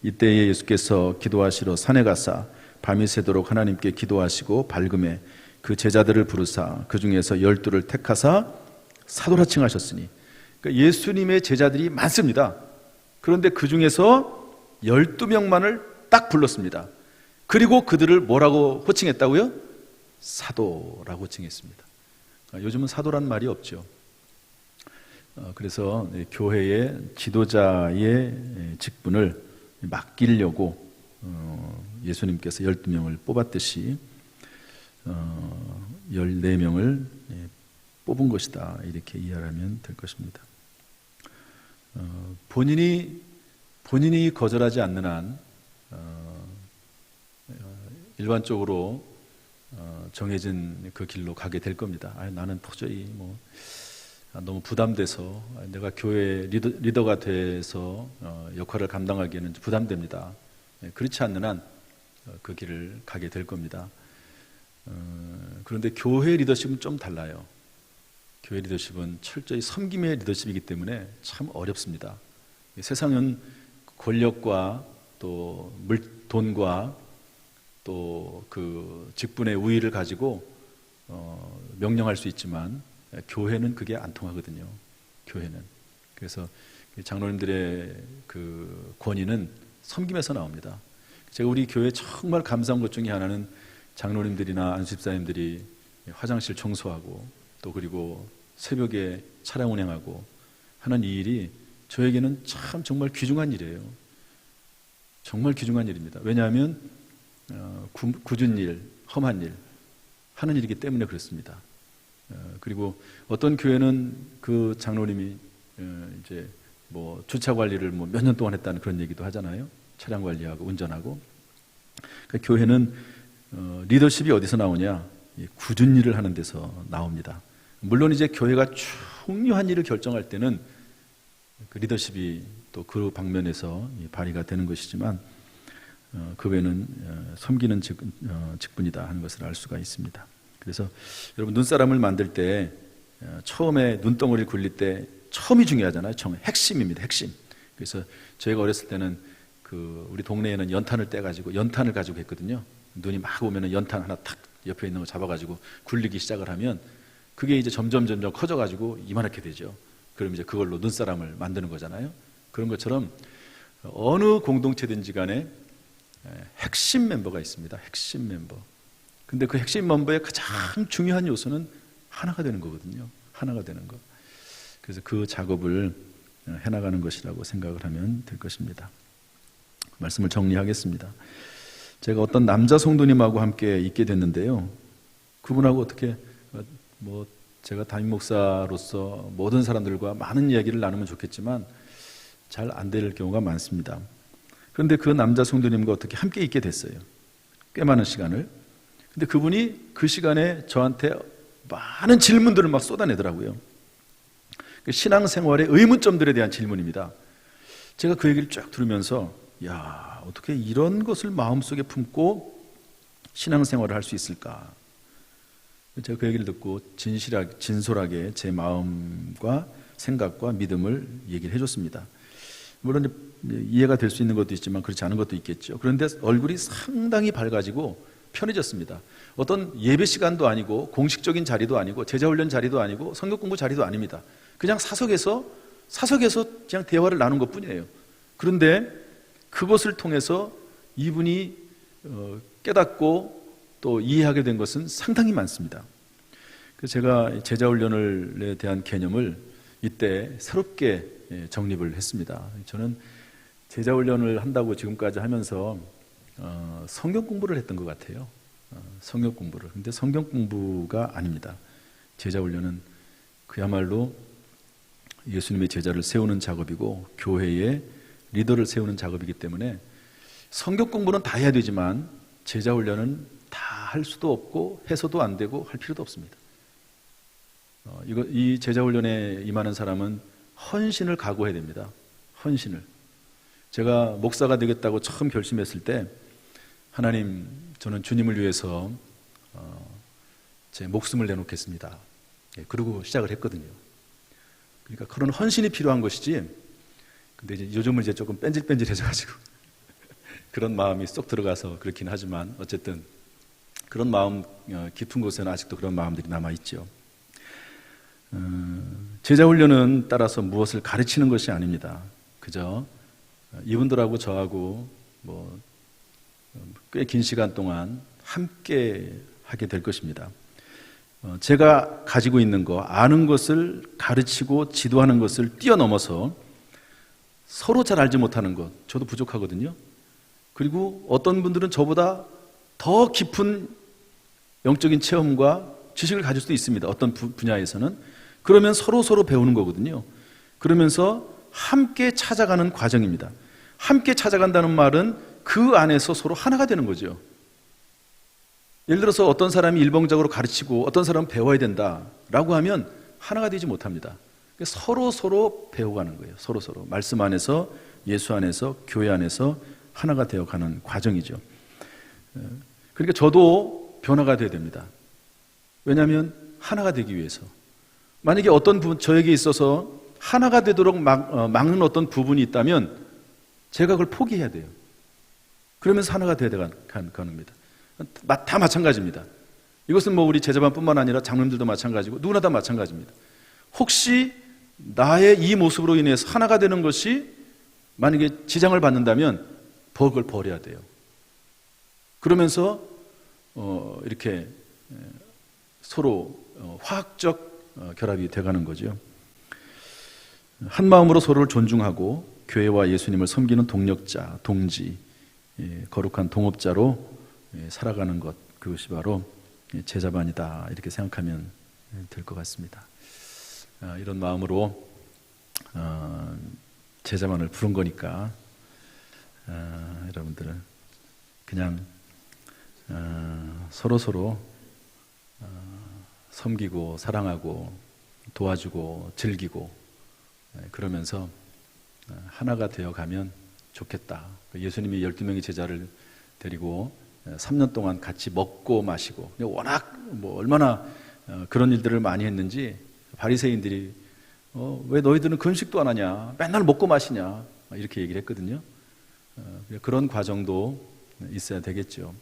이때에 예수께서 기도하시러 산에 가사 밤이 새도록 하나님께 기도하시고 밝음에 그 제자들을 부르사 그 중에서 12를 택하사 사도라 칭하셨으니, 그러니까 예수님의 제자들이 많습니다. 그런데 그 중에서 12명만을 딱 불렀습니다. 그리고 그들을 뭐라고 호칭했다고요? 사도라고 호칭했습니다. 요즘은 사도란 말이 없죠. 그래서 교회의 지도자의 직분을 맡기려고 예수님께서 12명을 뽑았듯이 14명을 뽑은 것이다, 이렇게 이해하면 될 것입니다. 본인이 거절하지 않는 한 일반적으로 정해진 그 길로 가게 될 겁니다. 나는 도저히 너무 부담돼서 내가 교회 리더가 돼서 역할을 감당하기에는 부담됩니다. 그렇지 않는 한 그 길을 가게 될 겁니다. 그런데 교회 리더십은 좀 달라요. 교회 리더십은 철저히 섬김의 리더십이기 때문에 참 어렵습니다. 세상은 권력과 또 돈과 또 그 직분의 우위를 가지고 명령할 수 있지만 교회는 그게 안 통하거든요. 교회는. 그래서 장로님들의 그 권위는 섬김에서 나옵니다. 제가 우리 교회에 정말 감사한 것 중에 하나는 장로님들이나 안수집사님들이 화장실 청소하고 또 그리고 새벽에 차량 운행하고 하는 이 일이 저에게는 참 정말 귀중한 일이에요. 정말 귀중한 일입니다. 왜냐하면 굳은 일, 험한 일 하는 일이기 때문에 그렇습니다. 그리고 어떤 교회는 그 장로님이 이제 뭐 주차 관리를 뭐 몇 년 동안 했다는 그런 얘기도 하잖아요. 차량 관리하고 운전하고. 그러니까 교회는 리더십이 어디서 나오냐? 굳은 일을 하는 데서 나옵니다. 물론 이제 교회가 중요한 일을 결정할 때는 그 리더십이 또 그 방면에서 발휘가 되는 것이지만 그 외에는 섬기는 직분이다 하는 것을 알 수가 있습니다. 그래서 여러분 눈사람을 만들 때 처음에 눈덩어리를 굴릴 때 처음이 중요하잖아요. 처음에 핵심입니다. 핵심. 그래서 저희가 어렸을 때는 그 우리 동네에는 연탄을 떼가지고 연탄을 가지고 했거든요. 눈이 막 오면은 연탄 하나 탁 옆에 있는 거 잡아가지고 굴리기 시작을 하면 그게 이제 점점 커져가지고 이만하게 되죠. 그럼 이제 그걸로 눈사람을 만드는 거잖아요. 그런 것처럼 어느 공동체든지 간에 핵심 멤버가 있습니다. 핵심 멤버. 근데 그 핵심 멤버의 가장 중요한 요소는 하나가 되는 거거든요. 하나가 되는 거. 그래서 그 작업을 해나가는 것이라고 생각을 하면 될 것입니다. 말씀을 정리하겠습니다. 제가 어떤 남자 성도님하고 함께 있게 됐는데요. 그분하고 어떻게 제가 담임 목사로서 모든 사람들과 많은 이야기를 나누면 좋겠지만 잘 안 될 경우가 많습니다. 그런데 그 남자 성도님과 어떻게 함께 있게 됐어요. 꽤 많은 시간을. 근데 그분이 그 시간에 저한테 많은 질문들을 막 쏟아내더라고요. 신앙생활의 의문점들에 대한 질문입니다. 제가 그 얘기를 쫙 들으면서 야, 어떻게 이런 것을 마음속에 품고 신앙생활을 할 수 있을까? 제가 그 얘기를 듣고 진솔하게 제 마음과 생각과 믿음을 얘기를 해줬습니다. 물론 이해가 될 수 있는 것도 있지만 그렇지 않은 것도 있겠죠. 그런데 얼굴이 상당히 밝아지고 편해졌습니다. 어떤 예배 시간도 아니고 공식적인 자리도 아니고 제자훈련 자리도 아니고 성경 공부 자리도 아닙니다. 그냥 사석에서 그냥 대화를 나눈 것뿐이에요. 그런데 그것을 통해서 이분이 깨닫고 또 이해하게 된 것은 상당히 많습니다. 그래서 제가 제자훈련에 대한 개념을 이때 새롭게 정립을 했습니다. 저는 제자훈련을 한다고 지금까지 하면서 성경 공부를 했던 것 같아요. 성경 공부를. 근데 성경 공부가 아닙니다. 제자훈련은 그야말로 예수님의 제자를 세우는 작업이고 교회의 리더를 세우는 작업이기 때문에 성경 공부는 다 해야 되지만 제자 훈련은 다 할 수도 없고 해서도 안 되고 할 필요도 없습니다. 이 제자 훈련에 임하는 사람은 헌신을 각오해야 됩니다. 헌신을. 제가 목사가 되겠다고 처음 결심했을 때 하나님, 저는 주님을 위해서 제 목숨을 내놓겠습니다. 그러고 시작을 했거든요. 그러니까 그런 헌신이 필요한 것이지. 근데 이제 요즘은 이제 조금 뺀질뺀질해져가지고 그런 마음이 쏙 들어가서 그렇긴 하지만 어쨌든 그런 마음, 깊은 곳에는 아직도 그런 마음들이 남아있죠. 제자훈련은 따라서 무엇을 가르치는 것이 아닙니다. 그저 이분들하고 저하고 꽤 긴 시간 동안 함께 하게 될 것입니다. 제가 가지고 있는 거, 아는 것을 가르치고 지도하는 것을 뛰어넘어서 서로 잘 알지 못하는 것, 저도 부족하거든요. 그리고 어떤 분들은 저보다 더 깊은 영적인 체험과 지식을 가질 수도 있습니다. 어떤 분야에서는. 그러면 서로 배우는 거거든요. 그러면서 함께 찾아가는 과정입니다. 함께 찾아간다는 말은 그 안에서 서로 하나가 되는 거죠. 예를 들어서 어떤 사람이 일방적으로 가르치고 어떤 사람은 배워야 된다라고 하면 하나가 되지 못합니다. 서로 배워가는 거예요. 서로 말씀 안에서, 예수 안에서, 교회 안에서 하나가 되어가는 과정이죠. 그러니까 저도 변화가 돼야 됩니다. 왜냐하면 하나가 되기 위해서. 만약에 어떤 저에게 있어서 하나가 되도록 막는 어떤 부분이 있다면 제가 그걸 포기해야 돼요. 그러면서 하나가 되어가는 겁니다. 다 마찬가지입니다. 이것은 우리 제자반뿐만 아니라 장로님들도 마찬가지고 누구나 다 마찬가지입니다. 혹시 나의 이 모습으로 인해서 하나가 되는 것이 만약에 지장을 받는다면 그걸 버려야 돼요. 그러면서 이렇게 서로 화학적 결합이 돼가는 거죠. 한 마음으로 서로를 존중하고 교회와 예수님을 섬기는 동력자, 동지, 거룩한 동업자로 살아가는 것, 그것이 바로 제자반이다, 이렇게 생각하면 될 것 같습니다. 이런 마음으로 제자반을 부른 거니까 여러분들은 그냥 서로 섬기고 사랑하고 도와주고 즐기고 그러면서 하나가 되어가면 좋겠다. 예수님이 12명의 제자를 데리고 3년 동안 같이 먹고 마시고 워낙 얼마나 그런 일들을 많이 했는지 바리새인들이 왜 너희들은 금식도 안 하냐, 맨날 먹고 마시냐, 이렇게 얘기를 했거든요. 그런 과정도 있어야 되겠죠.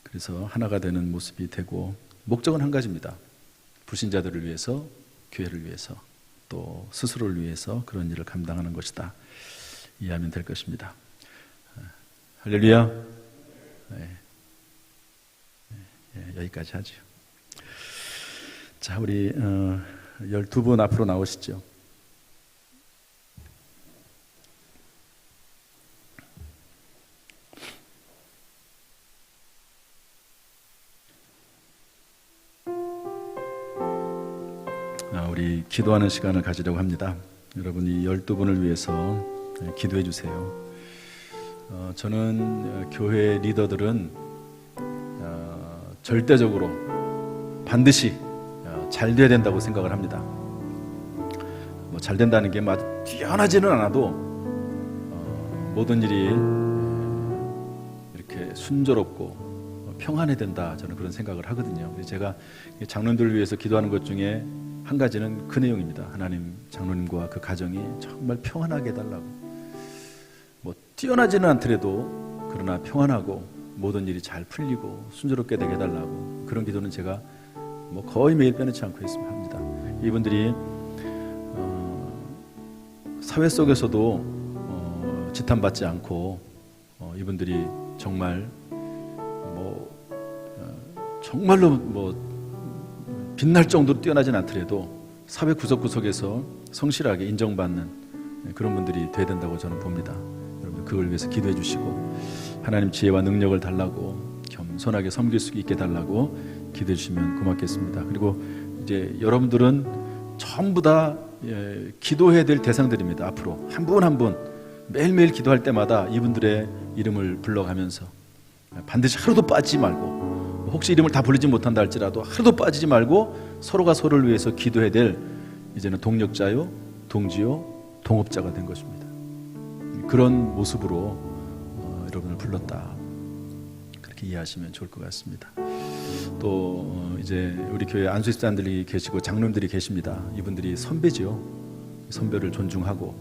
그래서 하나가 되는 모습이 되고, 목적은 한 가지입니다. 불신자들을 위해서, 교회를 위해서, 또 스스로를 위해서 그런 일을 감당하는 것이다, 이해하면 될 것입니다. 할렐루야. 여기까지 하죠. 자, 우리 12분 앞으로 나오시죠. 우리 기도하는 시간을 가지려고 합니다. 여러분이 12분을 위해서 기도해 주세요. 저는 교회 리더들은 절대적으로 반드시 잘 돼야 된다고 생각을 합니다. 잘 된다는 게 막 뛰어나지는 않아도 모든 일이 이렇게 순조롭고 평안해야 된다, 저는 그런 생각을 하거든요. 제가 장로님들을 위해서 기도하는 것 중에 한 가지는 그 내용입니다. 하나님, 장로님과 그 가정이 정말 평안하게 해달라고. 뛰어나지는 않더라도 그러나 평안하고 모든 일이 잘 풀리고 순조롭게 되게 해달라고, 그런 기도는 제가 거의 매일 빼놓지 않고 합니다. 이분들이 사회 속에서도 지탄받지 않고 이분들이 정말로 빛날 정도로 뛰어나진 않더라도 사회 구석구석에서 성실하게 인정받는 그런 분들이 돼야 된다고 저는 봅니다. 여러분, 그걸 위해서 기도해 주시고 하나님 지혜와 능력을 달라고, 겸손하게 섬길 수 있게 달라고 기도해 주시면 고맙겠습니다. 그리고 이제 여러분들은 전부 다 기도해야 될 대상들입니다. 앞으로 한 분 한 분 매일매일 기도할 때마다 이분들의 이름을 불러가면서 반드시 하루도 빠지지 말고, 혹시 이름을 다 부르지 못한다 할지라도 하루도 빠지지 말고 서로가 서로를 위해서 기도해야 될 이제는 동력자요, 동지요, 동업자가 된 것입니다. 그런 모습으로 여러분을 불렀다, 그렇게 이해하시면 좋을 것 같습니다. 또 이제 우리 교회 안수집사님들이 계시고 장로님들이 계십니다. 이분들이 선배지요. 선배를 존중하고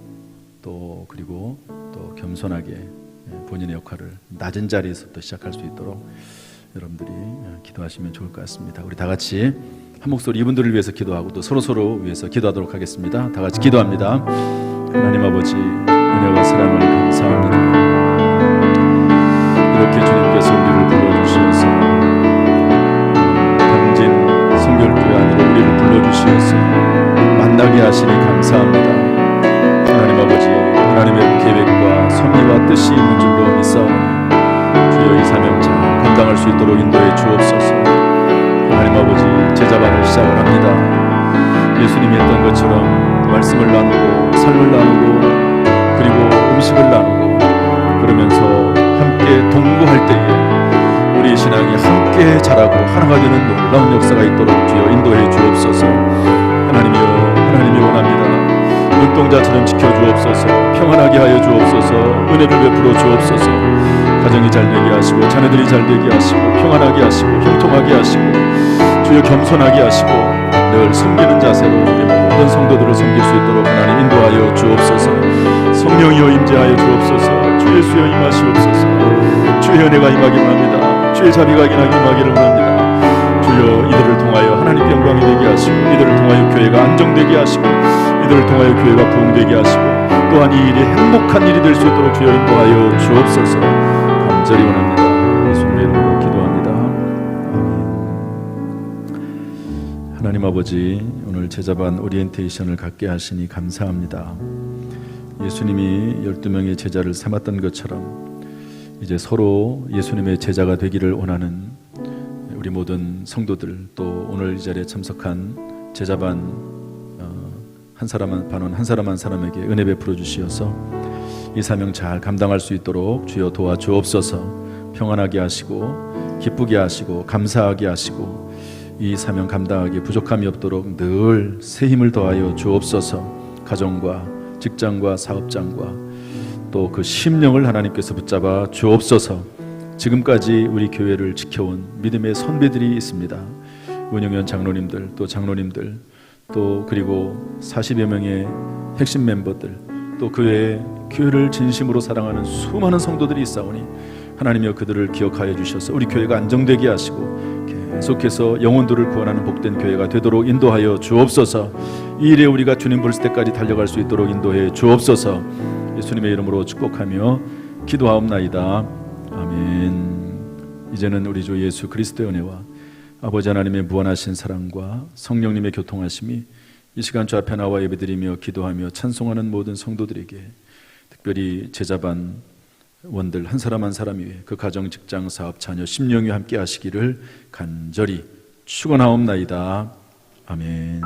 또 그리고 또 겸손하게 본인의 역할을 낮은 자리에서부터 시작할 수 있도록 여러분들이 기도하시면 좋을 것 같습니다. 우리 다 같이 한 목소리 이분들을 위해서 기도하고 또 서로 위해서 기도하도록 하겠습니다. 다 같이 기도합니다. 하나님 아버지, 은혜와 사랑을 감사합니다. 이렇게 주님께서 우리를 불러주셔서 당진 성결교회 안으로 우리를 불러주셔서 만나게 하시니 감사합니다. 하나님 아버지, 하나님의 계획과 섭리와 뜻이 있는 줄로 믿사오니 주여 이 사명 잘 감당할 수 있도록 인도해 주옵소서. 하나님 아버지, 제자반을 시작을 합니다. 예수님이 했던 것처럼 말씀을 나누고 삶을 나누고 그리고 음식을 나누고 그러면서 함께 동거할 때에 우리 신앙이 함께 자라고 하나가 되는 놀라운 역사가 있도록 주여 인도해 주옵소서. 하나님이여, 하나님이 원합니다. 눈동자처럼 지켜주옵소서. 평안하게 하여 주옵소서. 은혜를 베풀어 주옵소서. 가정이 잘되게 하시고 자녀들이 잘되게 하시고 평안하게 하시고 형통하게 하시고 주여 겸손하게 하시고 늘 섬기는 자세로 우리 모든 성도들을 섬길 수 있도록 하나님 인도하여 주옵소서. 성령이여 임재하여 주옵소서. 주 예수여 임하시옵소서. 주의 은혜가 임하기를 원합니다. 주의 자비가 임하기를 원합니다. 주여 이들을 통하여 하나님께 영광이 되게 하시고 이들을 통하여 교회가 안정되게 하시고 이들을 통하여 교회가 부흥되게 하시고 또한 이 일이 행복한 일이 될 수 있도록 주여 인도하여 주옵소서. 간절히 원합니다. 예수님의 이름으로 기도합니다. 아멘. 하나님 아버지, 오늘 제자반 오리엔테이션을 갖게 하시니 감사합니다. 예수님이 12명의 제자를 삼았던 것처럼 이제 서로 예수님의 제자가 되기를 원하는 우리 모든 성도들, 또 오늘 이 자리에 참석한 제자반 한 사람 반원 한 사람 한 사람에게 은혜 베풀어 주시어서 이 사명 잘 감당할 수 있도록 주여 도와주옵소서. 평안하게 하시고 기쁘게 하시고 감사하게 하시고 이 사명 감당하기에 부족함이 없도록 늘 새 힘을 더하여 주옵소서. 가정과 직장과 사업장과 또 그 심령을 하나님께서 붙잡아 주옵소서. 지금까지 우리 교회를 지켜온 믿음의 선배들이 있습니다. 운영위원 장로님들, 또 장로님들, 또 그리고 40여 명의 핵심 멤버들, 또 그 외에 교회를 진심으로 사랑하는 수많은 성도들이 있사오니 하나님이여 그들을 기억하여 주셔서 우리 교회가 안정되게 하시고 계속해서 영혼들을 구원하는 복된 교회가 되도록 인도하여 주옵소서. 이 일에 우리가 주님 부르실 때까지 달려갈 수 있도록 인도해 주옵소서. 예수님의 이름으로 축복하며 기도하옵나이다. 아멘. 이제는 우리 주 예수 그리스도의 은혜와 아버지 하나님의 무한하신 사랑과 성령님의 교통하심이 이 시간 주 앞에 나와 예배드리며 기도하며 찬송하는 모든 성도들에게, 특별히 제자반 원들 한 사람 한 사람 위에 그 가정, 직장, 사업, 자녀, 심령이 함께 하시기를 간절히 축원하옵나이다. 아멘.